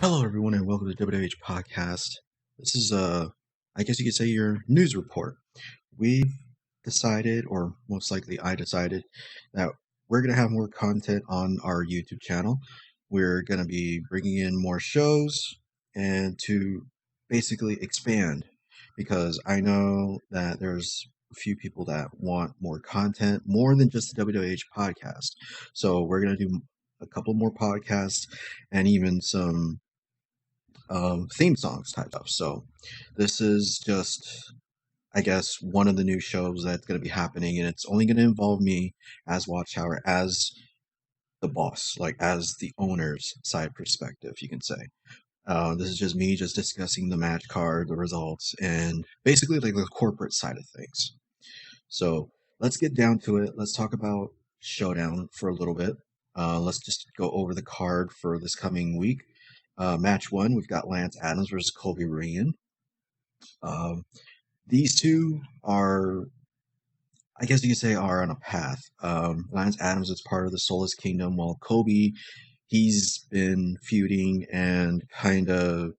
Hello, everyone, and welcome to WWH podcast. This is, I guess you could say, your news report. We've decided, or most likely I decided, that we're going to have more content on our YouTube channel. We're going to be bringing in more shows and to basically expand because I know that there's a few people that want more content, more than just the WWH podcast. So we're going to do a couple more podcasts and even some theme songs type stuff. So this is just, I guess, one of the new shows that's going to be happening, and it's only going to involve me as Watchtower, as the boss, like as the owner's side perspective, you can say. This is just me just discussing the match card, the results, and basically like the corporate side of things. So let's get down to it. Let's talk about Showdown for a little bit. Let's just go over the card for this coming week. Match one, we've got Lance Adams versus Colby Ryan. Um, these two are, I guess you could say, are on a path. Lance Adams is part of the Soulless Kingdom, while Kobe, he's been feuding and kind of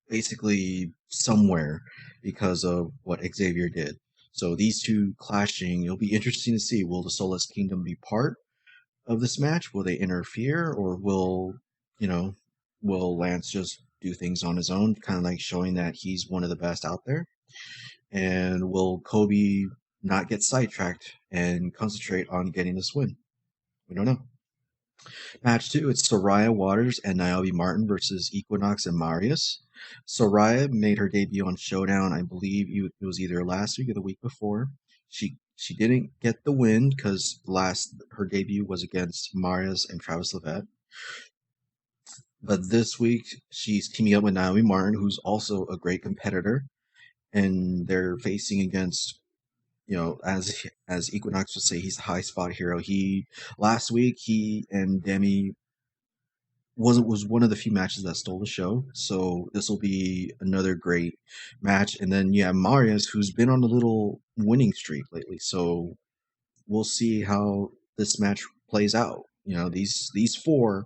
basically somewhere because of what Xavier did. So these two clashing, it'll be interesting to see. Will the Soulless Kingdom be part of this match? Will they interfere, or you know, will Lance just do things on his own, kind of like showing that he's one of the best out there? And will Kobe not get sidetracked and concentrate on getting this win? We don't know. Match two, it's Soraya Waters and Niobe Martin versus Equinox and Marius. Soraya made her debut on Showdown, I believe it was either last week or the week before. She didn't get the win because last her debut was against Marius and Travis Levette. But this week she's teaming up with Naomi Martin, who's also a great competitor, and they're facing against, as Equinox would say, he's a high spot hero. He last week he and Demi was one of the few matches that stole the show. So this will be another great match. And then you have Marius, who's been on a little winning streak lately. So we'll see how this match plays out. These four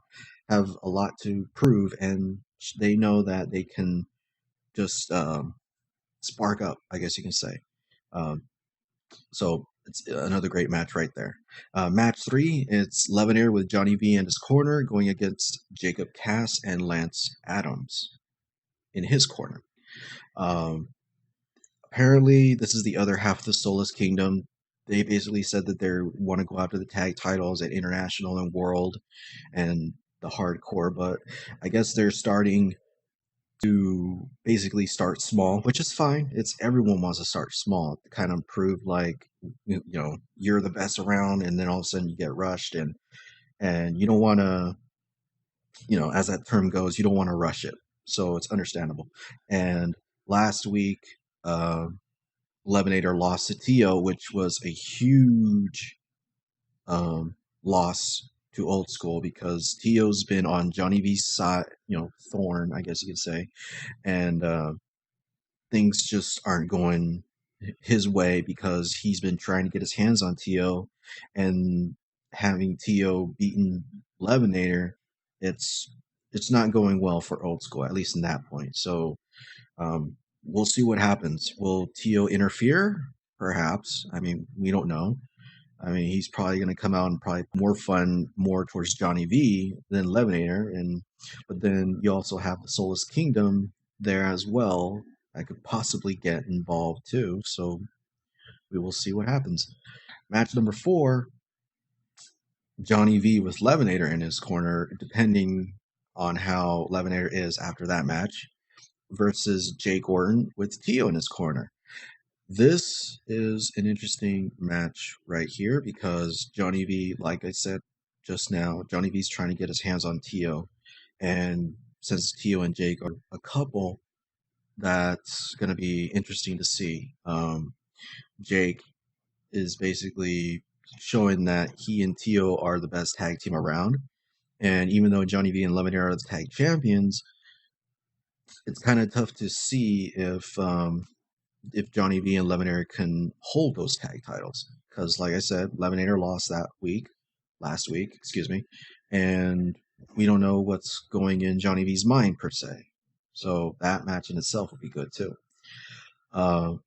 have a lot to prove, and they know that they can just spark up, I guess you can say. Um, so it's another great match right there. Match three, it's Levenair with Johnny V in his corner going against Jacob Cass and Lance Adams in his corner. Um, Apparently, this is the other half of the Soulless Kingdom. They basically said that they want to go after the tag titles at International and World and the Hardcore, but I guess they're starting to basically start small, which is fine. It's everyone wants to start small to kind of prove like you're the best around, and then all of a sudden you get rushed, and you don't want to, as that term goes, you don't want to rush it. So it's understandable. And last week, uh, Levenator lost to Tio, which was a huge loss to Old School because Tio's been on Johnny V's side, thorn, I guess you could say, and things just aren't going his way because he's been trying to get his hands on Tio, and having Tio beaten Levenator, it's not going well for Old School, at least in that point. So we'll see what happens. Will Tio interfere? Perhaps. I mean, we don't know. I mean, he's probably going to come out and probably more fun, more towards Johnny V than Levenator, but then you also have the Soulless Kingdom there as well that could possibly get involved too. So we will see what happens. Match number four, Johnny V with Levenator in his corner, depending on how Levenator is after that match, versus Jay Gordon with Tio in his corner. This is an interesting match right here because Johnny V, like I said just now, Johnny V's trying to get his hands on Tio. And since Tio and Jake are a couple, that's going to be interesting to see. Jake is basically showing that he and Tio are the best tag team around. And even though Johnny V and Lemonade are the tag champions, it's kind of tough to see if Johnny V and Lemonade can hold those tag titles. Because, like I said, Lemonade lost last week, excuse me, and we don't know what's going in Johnny V's mind per se. So that match in itself would be good too.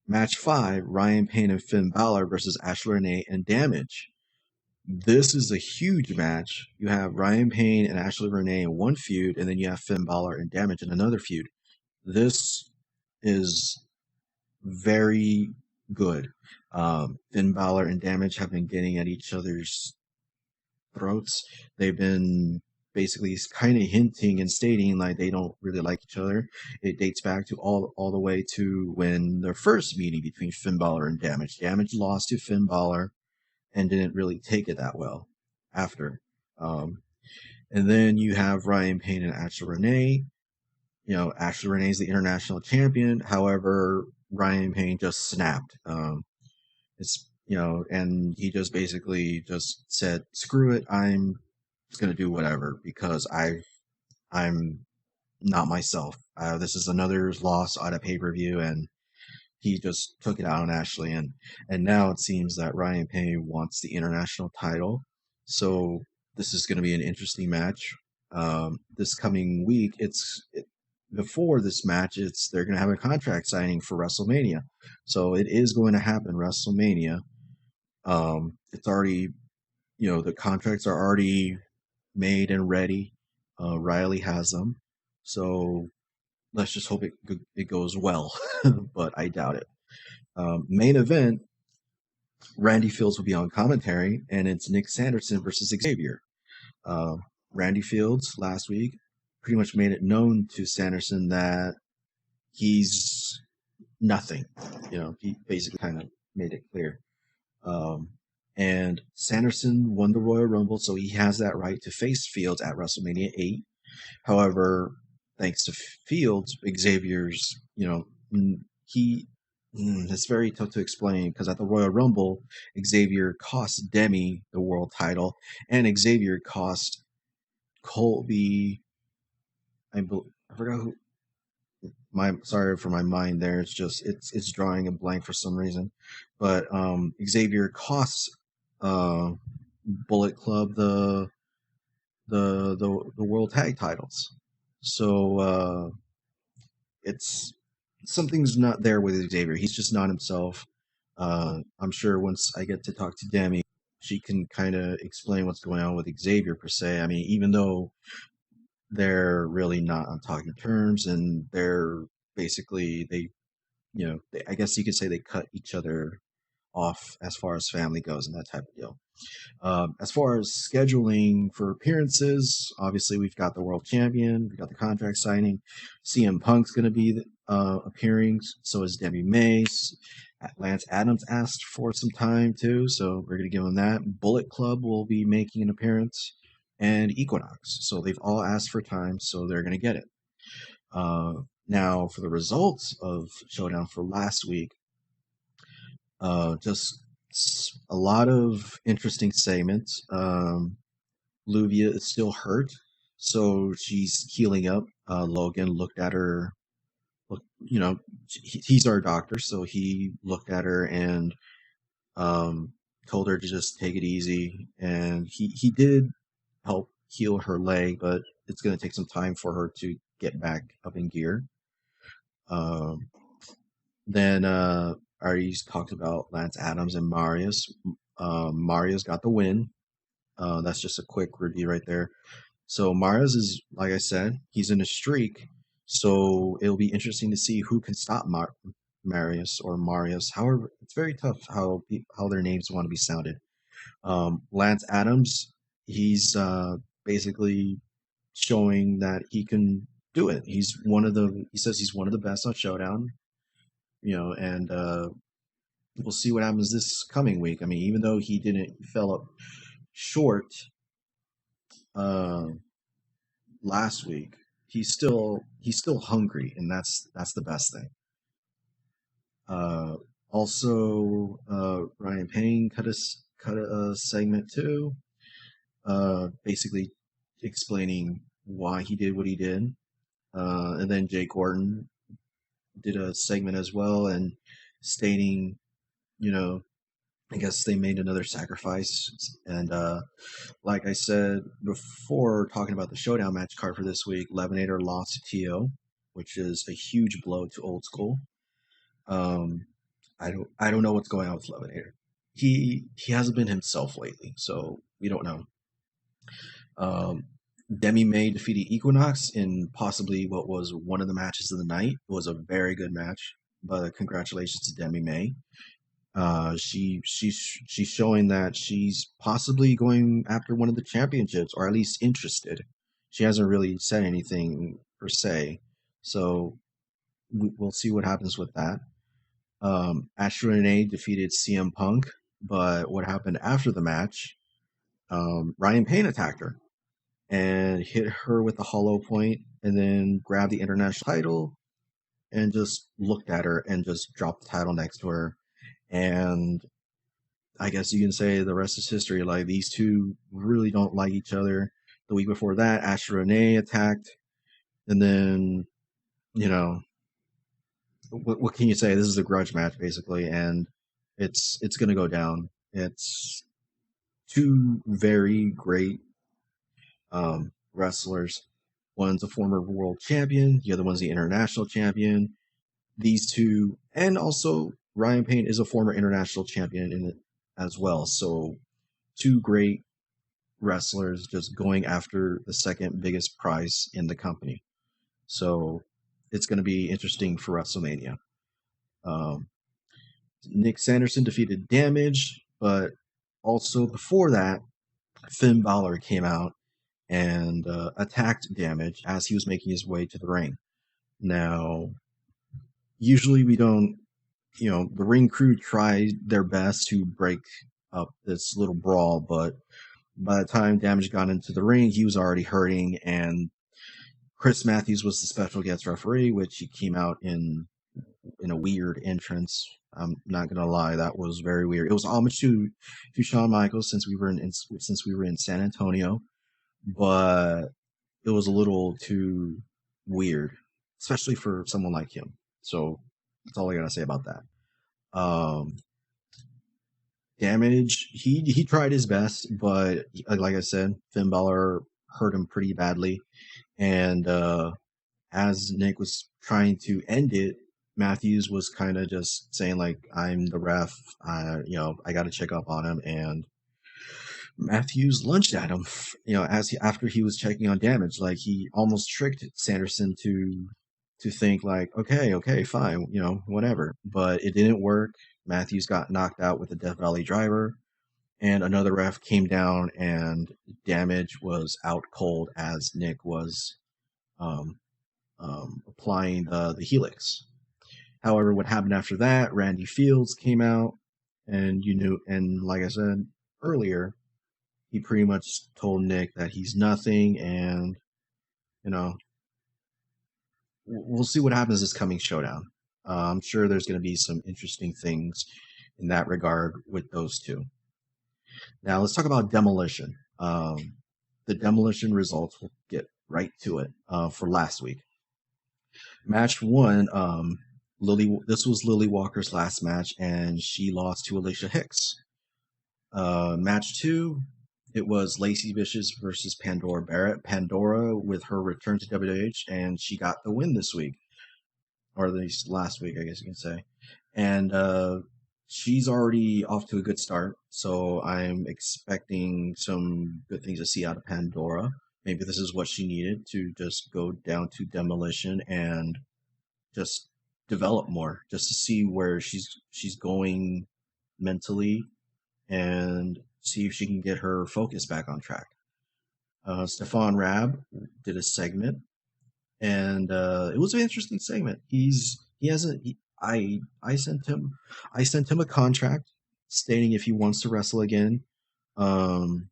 Match 5, Ryan Payne and Finn Balor versus Ashley Renee and Damage. This is a huge match. You have Ryan Payne and Ashley Renee in one feud, and then you have Finn Balor and Damage in another feud. This is very good. Finn Balor and Damage have been getting at each other's throats. They've been basically kind of hinting and stating like they don't really like each other. It dates back to all the way to when their first meeting between Finn Balor and Damage. Damage lost to Finn Balor and didn't really take it that well after. Um, and then you have Ryan Payne and Ashley Renee. Ashley Renee is the international champion. However, Ryan Payne just snapped. And he just basically just said, "Screw it, I'm just gonna do whatever because I'm not myself. This is another loss at a pay per view, and he just took it out on Ashley, and now it seems that Ryan Payne wants the international title. So this is going to be an interesting match. This coming week, before this match, they're going to have a contract signing for WrestleMania, so it is going to happen WrestleMania. It's already, the contracts are already made and ready. Riley has them, so let's just hope it goes well, but I doubt it. Main event, Randy Fields will be on commentary, and it's Nick Sanderson versus Xavier. Uh, Randy Fields last week pretty much made it known to Sanderson that he's nothing. He basically kind of made it clear. Um, and Sanderson won the Royal Rumble, so he has that right to face Fields at WrestleMania 8. However, thanks to Fields, Xavier's, he it's very tough to explain because at the Royal Rumble, Xavier cost Demi the world title, and Xavier cost Colby. I forgot who. Sorry for my mind there. It's drawing a blank for some reason, but Xavier costs Bullet Club the world tag titles. So it's something's not there with Xavier. He's just not himself. I'm sure once I get to talk to Demi, she can kind of explain what's going on with Xavier per se. I mean, even though they're really not on talking terms, and they're basically I guess you could say they cut each other off as far as family goes and that type of deal. As far as scheduling for appearances, obviously we've got the world champion, we've got the contract signing. CM Punk's going to be appearing, so is Debbie Mace. Lance Adams asked for some time too, so we're going to give him that. Bullet Club will be making an appearance, and Equinox. So they've all asked for time, so they're going to get it. Now, for the results of Showdown for last week, just a lot of interesting segments. Luvia is still hurt, so she's healing up. Logan looked at her. Look, he's our doctor, so he looked at her and told her to just take it easy. And he did help heal her leg, but it's going to take some time for her to get back up in gear. Then I already talked about Lance Adams and Marius. Marius got the win. That's just a quick review right there. So Marius is, like I said, he's in a streak. So it'll be interesting to see who can stop Marius or Marius. However, it's very tough how their names want to be sounded. Lance Adams, he's basically showing that he can do it. He says he's one of the best on Showdown, and we'll see what happens this coming week. I mean, even though he fell up short last week, he's still hungry, and that's the best thing. Also, Ryan Payne cut a segment too, basically explaining why he did what he did, and then Jake Gordon did a segment as well and stating, I guess they made another sacrifice, and like I said before, talking about the showdown match card for this week, Levenator lost to To, which is a huge blow to Old School. Um, I don't know what's going on with Levenator. He hasn't been himself lately, so we don't know. Um, Demi May defeated Equinox in possibly what was one of the matches of the night. It was a very good match, but congratulations to Demi May. She's showing that she's possibly going after one of the championships, or at least interested. She hasn't really said anything per se, so we'll see what happens with that. Astro Renee defeated CM Punk, but what happened after the match? Ryan Payne attacked her and hit her with the hollow point, and then grabbed the international title and just looked at her and just dropped the title next to her. And I guess you can say the rest is history. Like, these two really don't like each other. The week before that, Asher Renee attacked, and then you know what can you say? This is a grudge match basically, and it's gonna go down. It's two very great wrestlers. One's a former world champion, the other one's the international champion. These two, and also Ryan Payne is a former international champion in it as well. So, two great wrestlers just going after the second biggest prize in the company. So, it's going to be interesting for WrestleMania. Um, Nick Sanderson defeated Damage, but also before that, Finn Balor came out and attacked Damage as he was making his way to the ring. Now, usually we don't, the ring crew tried their best to break up this little brawl, but by the time Damage got into the ring, he was already hurting, and Chris Matthews was the special guest referee, which he came out in a weird entrance. I'm not gonna lie, that was very weird. It was homage to Shawn Michaels since we were in San Antonio, but it was a little too weird, especially for someone like him. So that's all I gotta say about that. Um, Damage, he tried his best, but like I said, Finn Balor hurt him pretty badly, and as Nick was trying to end it, Matthews was kind of just saying like, "I'm the ref, I got to check up on him," and Matthews lunged at him, after he was checking on Damage, like he almost tricked Sanderson to think like, okay, fine, whatever. But it didn't work. Matthews got knocked out with a Death Valley driver, and another ref came down, and Damage was out cold as Nick was um, applying the helix. However, what happened after that? Randy Fields came out, and and like I said earlier, he pretty much told Nick that he's nothing, and you know, we'll see what happens this coming showdown. I'm sure there's going to be some interesting things in that regard with those two. Now let's talk about Demolition. The Demolition results. We'll get right to it for last week. Match one. Lily. This was Lily Walker's last match, and she lost to Alicia Hicks. Match two. It was Lacey Vicious versus Pandora Barrett. Pandora with her return to WWH, and she got the win this week, or at least last week, I guess you can say. And she's already off to a good start, so I'm expecting some good things to see out of Pandora. Maybe this is what she needed to just go down to Demolition and just develop more, just to see where she's going mentally and see if she can get her focus back on track. Stefan Rab did a segment, and it was an interesting segment. He hasn't. I sent him a contract stating if he wants to wrestle again. Um,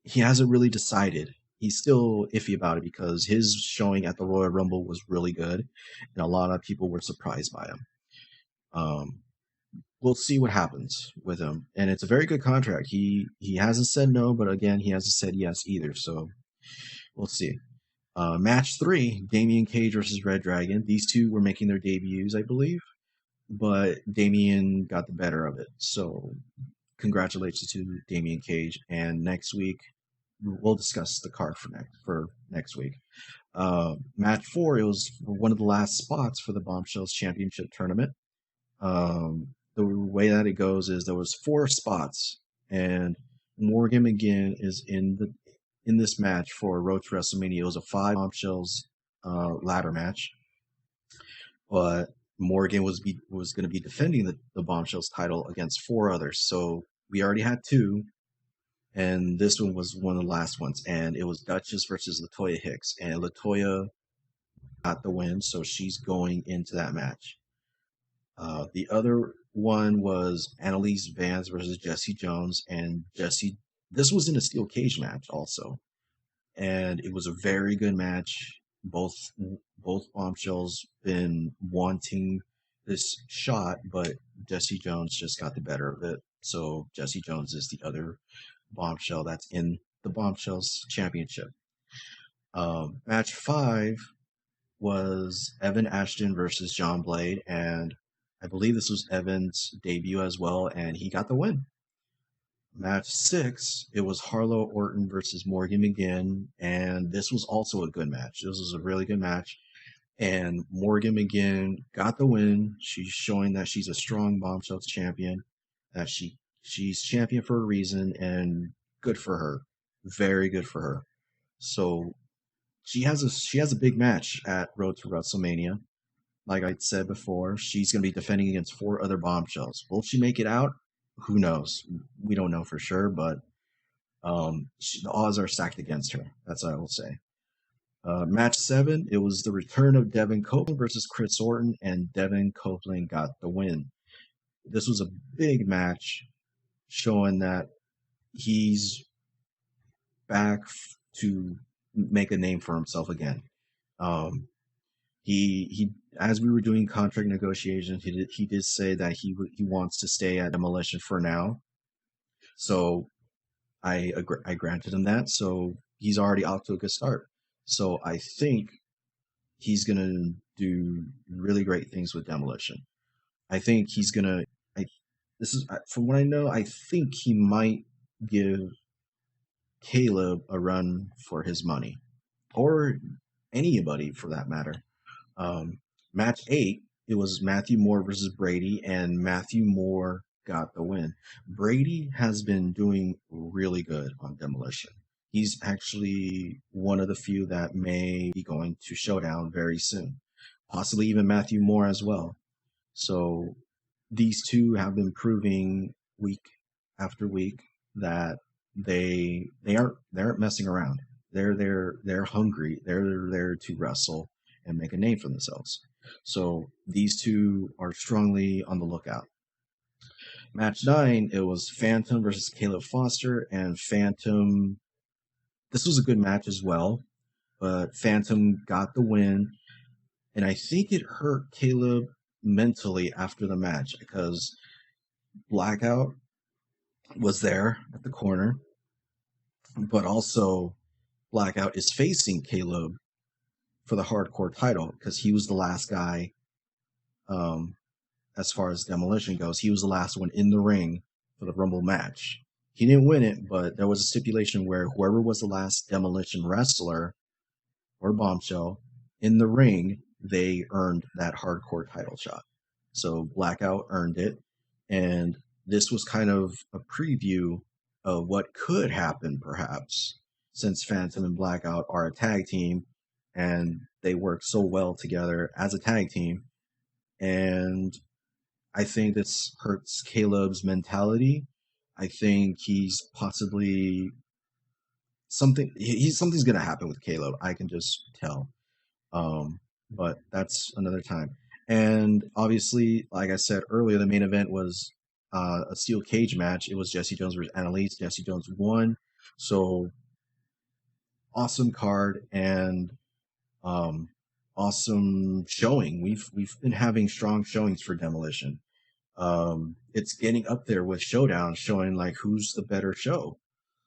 he hasn't really decided. He's still iffy about it because his showing at the Royal Rumble was really good, and a lot of people were surprised by him. Um, we'll see what happens with him, and it's a very good contract. He hasn't said no, but again, he hasn't said yes either. So we'll see. Match three: Damian Cage versus Red Dragon. These two were making their debuts, I believe. but Damien got the better of it. So congratulations to Damien Cage. And next week we'll discuss the card for next week. Match four, it was one of the last spots for the Bombshells Championship tournament. The way that it goes is there was four spots, and Morgan McGinn is in this match for Road to WrestleMania. It was a five Bombshells ladder match, but Morgan was going to be defending the Bombshells title against four others. So we already had two, and this one was one of the last ones, and it was Duchess versus Latoya Hicks, and Latoya got the win, so she's going into that match. The other one was Annalise Vance versus Jesse Jones, and Jesse. This was in a steel cage match also, and it was a very good match. Both bombshells been wanting this shot, but Jesse Jones just got the better of it. So Jesse Jones is the other bombshell that's in the Bombshells Championship. Match five was Evan Ashton versus John Blade, and I believe this was Evan's debut as well, and he got the win. Match six, it was Harlow Orton versus Morgan McGinn, and this was also a good match. This was a really good match, and Morgan McGinn got the win. She's showing that she's a strong Bombshells champion, that she's champion for a reason, and good for her, very good for her. So she has a big match at Road to WrestleMania. Like I said before, she's going to be defending against four other bombshells. Will she make it out? Who knows? We don't know for sure, but the odds are stacked against her. That's what I will say. Match seven, it was the return of Devin Copeland versus Chris Orton, and Devin Copeland got the win. This was a big match showing that he's back to make a name for himself again. Um, he as we were doing contract negotiations, he did say that he wants to stay at Demolition for now. So I granted him that. So he's already off to a good start. So I think he's gonna do really great things with Demolition. I think he's gonna. I this is from what I know. I think he might give Caleb a run for his money, or anybody for that matter. Match eight, it was Matthew Moore versus Brady, and Matthew Moore got the win. Brady has been doing really good on Demolition. He's actually one of the few that may be going to Showdown very soon, possibly even Matthew Moore as well. So these two have been proving week after week that they aren't messing around. They're hungry. They're there to wrestle and make a name for themselves. So these two are strongly on the lookout. Match nine, it was Phantom versus Caleb Foster, and Phantom. This was a good match as well, but Phantom got the win, and I think it hurt Caleb mentally after the match because Blackout was there at the corner, but also Blackout is facing Caleb for the hardcore title because he was the last guy. As far as Demolition goes, he was the last one in the ring for the Rumble match. He didn't win it, but there was a stipulation where whoever was the last Demolition wrestler or bombshell in the ring, they earned that hardcore title shot. So Blackout earned it, and this was kind of a preview of what could happen, perhaps, since Phantom and Blackout are a tag team and they work so well together as a tag team. And I think this hurts Caleb's mentality. I think he's possibly something's gonna happen with Caleb. I can just tell. But that's another time. And obviously, like I said earlier, the main event was a steel cage match. It was Jesse Jones versus Annalise. Jesse Jones won. So awesome card and um, awesome showing. We've been having strong showings for Demolition. It's getting up there with Showdown, showing like who's the better show.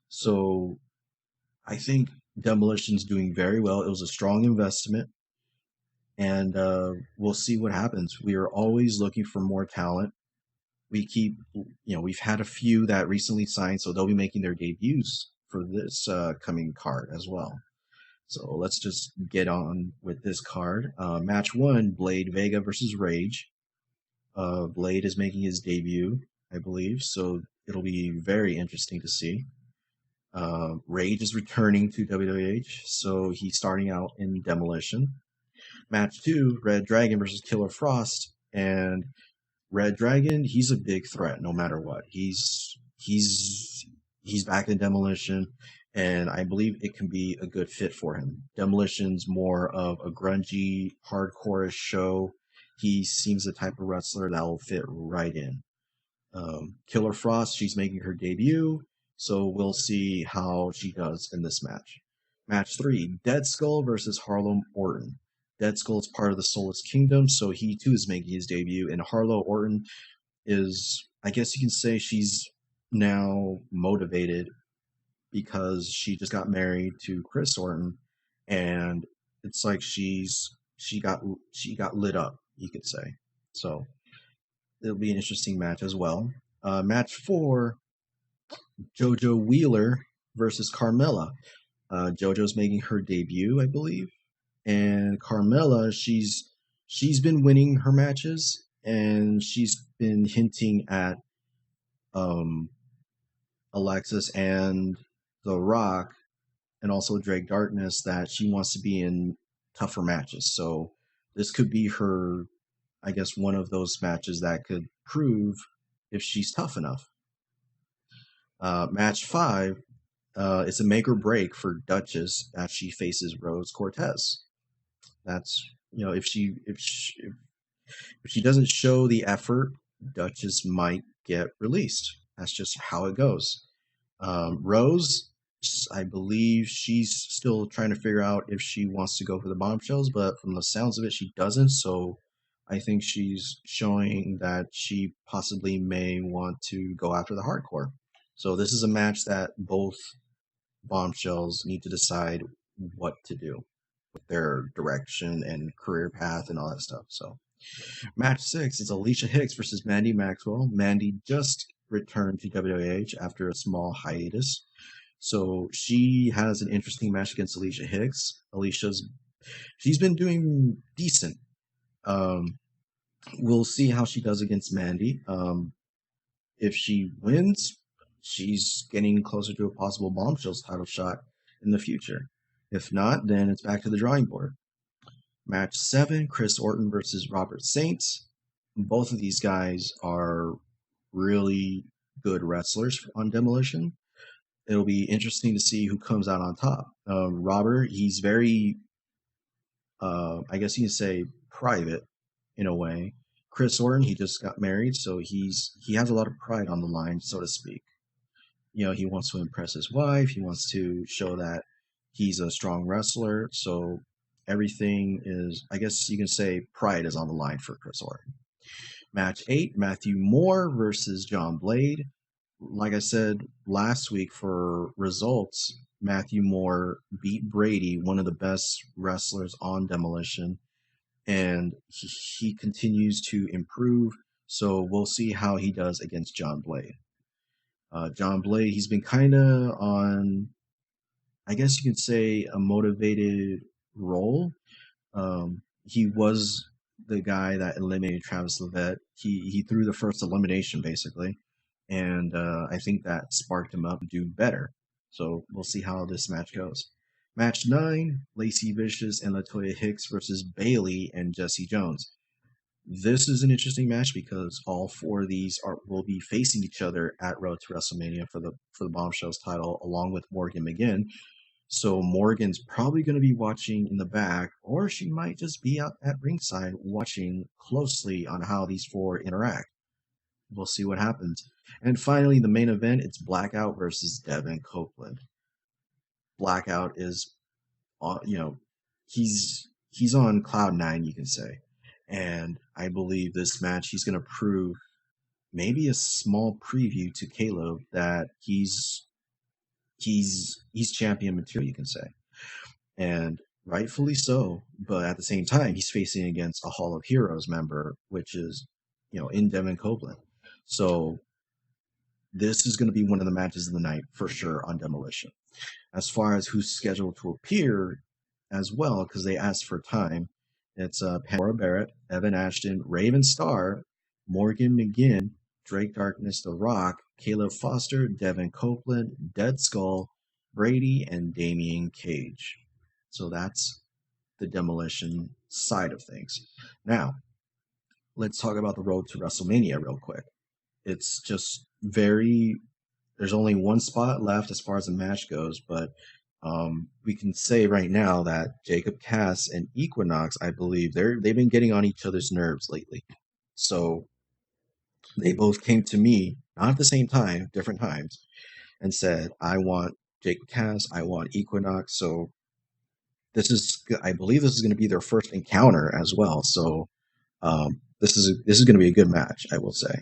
So I think Demolition's doing very well. It was a strong investment, and we'll see what happens. We are always looking for more talent. We keep, we've had a few that recently signed, so they'll be making their debuts for this coming card as well. So let's just get on with this card. Match one: Blade Vega versus Rage. Blade is making his debut, I believe, so it'll be very interesting to see. Rage is returning to WWH, so he's starting out in Demolition. Match two: Red Dragon versus Killer Frost, and Red Dragon, he's a big threat no matter what. He's back in Demolition, and I believe it can be a good fit for him. Demolition's more of a grungy, hardcore show. He seems the type of wrestler that will fit right in. Killer Frost, she's making her debut, so we'll see how she does in this match. Match three: Dead Skull versus Harlow Orton. Dead Skull is part of the Soulless Kingdom, so he too is making his debut. And Harlow Orton is, I guess you can say, she's now motivated because she just got married to Chris Orton, and it's like she got lit up, you could say. So it'll be an interesting match as well. Match four: JoJo Wheeler versus Carmella. JoJo's making her debut, I believe, and Carmella, she's been winning her matches, and she's been hinting at um, Alexis and The Rock, and also Drake Darkness, that she wants to be in tougher matches. So this could be her, I guess, one of those matches that could prove if she's tough enough. Match five, it's a make or break for Duchess as she faces Rose Cortez. That's, if she doesn't show the effort, Duchess might get released. That's just how it goes. Rose, I believe she's still trying to figure out if she wants to go for the bombshells, but from the sounds of it, she doesn't. So I think she's showing that she possibly may want to go after the hardcore. So this is a match that both bombshells need to decide what to do with their direction and career path and all that stuff. So match six is Alicia Hicks versus Mandy Maxwell. Mandy just returned to WWH after a small hiatus, so she has an interesting match against Alicia Hicks. She's been doing decent. Um, we'll see how she does against Mandy. If she wins, she's getting closer to a possible bombshells title shot in the future. If not, then it's back to the drawing board. Match seven: Chris Orton versus Robert Saints. Both of these guys are really good wrestlers on Demolition. It'll be interesting to see who comes out on top. Robert, he's very, I guess you can say, private in a way. Chris Orton, he just got married, so he has a lot of pride on the line, so to speak. He wants to impress his wife. He wants to show that he's a strong wrestler. So everything is, I guess you can say, pride is on the line for Chris Orton. Match eight: Matthew Moore versus John Blade. Like I said last week for results, Matthew Moore beat Brady, one of the best wrestlers on Demolition, and he continues to improve. So we'll see how he does against John Blade. John Blade, he's been kind of on, I guess you could say, a motivated role. He was the guy that eliminated Travis Levette. He threw the first elimination basically, and I think that sparked him up to do better. So we'll see how this match goes. Match nine: Lacey Vicious and Latoya Hicks versus Bailey and Jesse Jones. This is an interesting match because all four of these will be facing each other at Road to WrestleMania for the Bombshells title, along with Morgan McGinn. So Morgan's probably going to be watching in the back, or she might just be out at ringside watching closely on how these four interact. We'll see what happens. And finally, the main event, it's Blackout versus Devin Copeland. Blackout is, he's on cloud nine, you can say. And I believe this match, he's going to prove maybe a small preview to Caleb that he's champion material, you can say. And rightfully so. but at the same time, he's facing against a Hall of Heroes member, which is, in Devin Copeland. So this is going to be one of the matches of the night for sure on Demolition. As far as who's scheduled to appear as well, because they asked for time, it's Pandora Barrett, Evan Ashton, Raven Starr, Morgan McGinn, Drake Darkness, The Rock, Caleb Foster, Devin Copeland, Dead Skull, Brady, and Damian Cage. So that's the Demolition side of things. Now, let's talk about the road to WrestleMania real quick. It's just there's only one spot left as far as the match goes, but we can say right now that Jacob Cass and Equinox, I believe, they've been getting on each other's nerves lately. So they both came to me, not at the same time, different times, and said, I want Jacob Cass, I want Equinox. So I believe this is going to be their first encounter as well. So this is going to be a good match, I will say.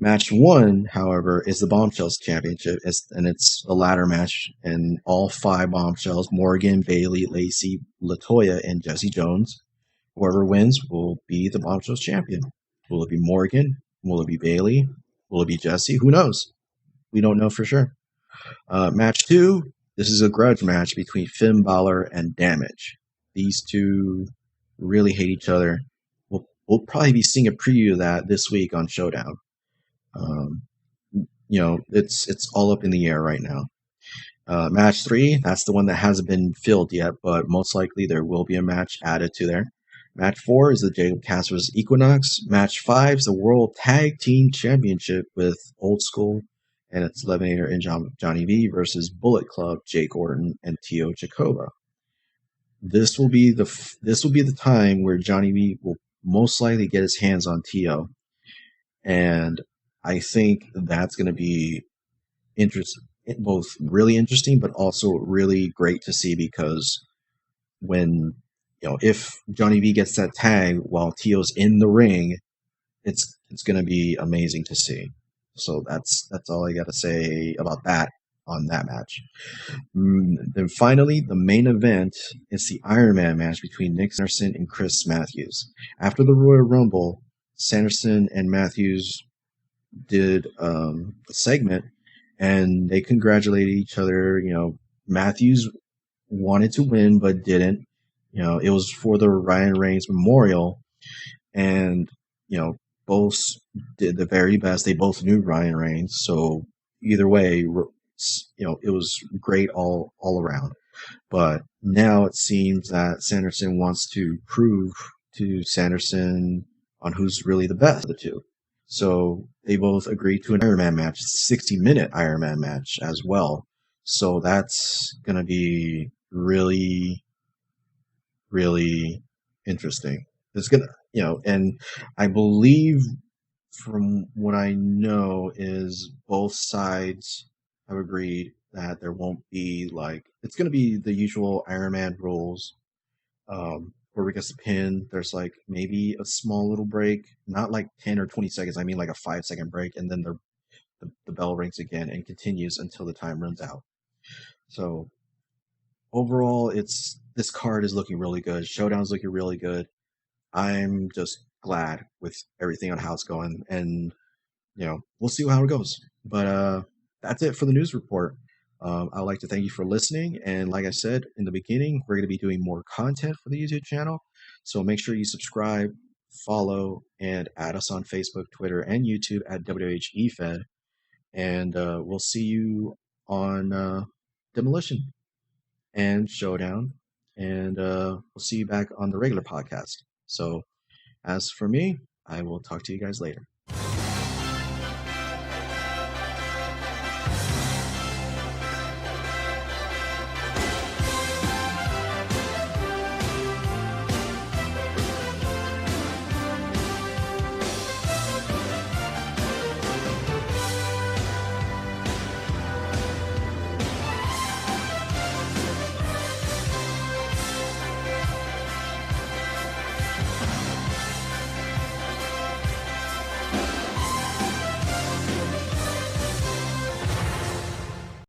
Match one, however, is the Bombshells Championship, and it's a ladder match, and all five Bombshells, Morgan, Bailey, Lacey, Latoya, and Jesse Jones. Whoever wins will be the Bombshells champion. Will it be Morgan? Will it be Bailey? Will it be Jesse? Who knows? We don't know for sure. Match two, this is a grudge match between Finn Balor and Damage. These two really hate each other. We'll probably be seeing a preview of that this week on Showdown. It's all up in the air right now. Match three, that's the one that hasn't been filled yet, but most likely there will be a match added to there. Match four is the Jacob Cass vs. Equinox. Match five is the World Tag Team Championship with Old School and its Levenator and Johnny V versus Bullet Club, Jake Orton, and Tio Jacoba. This will be the time where Johnny V will most likely get his hands on Tio, and I think that's going to be both really interesting, but also really great to see, because when if Johnny V gets that tag while Tio's in the ring, it's going to be amazing to see. So that's all I got to say about that on that match. Then finally, the main event is the Iron Man match between Nick Sanderson and Chris Matthews. After the Royal Rumble, Sanderson and Matthews did a segment, and they congratulated each other. Matthews wanted to win but didn't. It was for the Ryan Reigns Memorial, and both did the very best. They both knew Ryan Reigns, so either way, it was great all around. But now it seems that Sanderson wants to prove to Sanderson on who's really the best of the two. So they both agreed to an Iron Man match, 60-minute Iron Man match as well. So that's going to be really, really interesting. It's going to, and I believe from what I know is both sides have agreed that there won't be it's going to be the usual Iron Man rules. Where gets the pin, there's maybe a small little break, not 10 or 20 seconds. I mean a 5-second break, and then the bell rings again and continues until the time runs out. So overall, this card is looking really good. Showdown's looking really good. I'm just glad with everything on how it's going, and we'll see how it goes. But that's it for the news report. I'd like to thank you for listening. And like I said in the beginning, we're going to be doing more content for the YouTube channel. So make sure you subscribe, follow, and add us on Facebook, Twitter, and YouTube at WWH And we'll see you on Demolition and Showdown. And we'll see you back on the regular podcast. So as for me, I will talk to you guys later.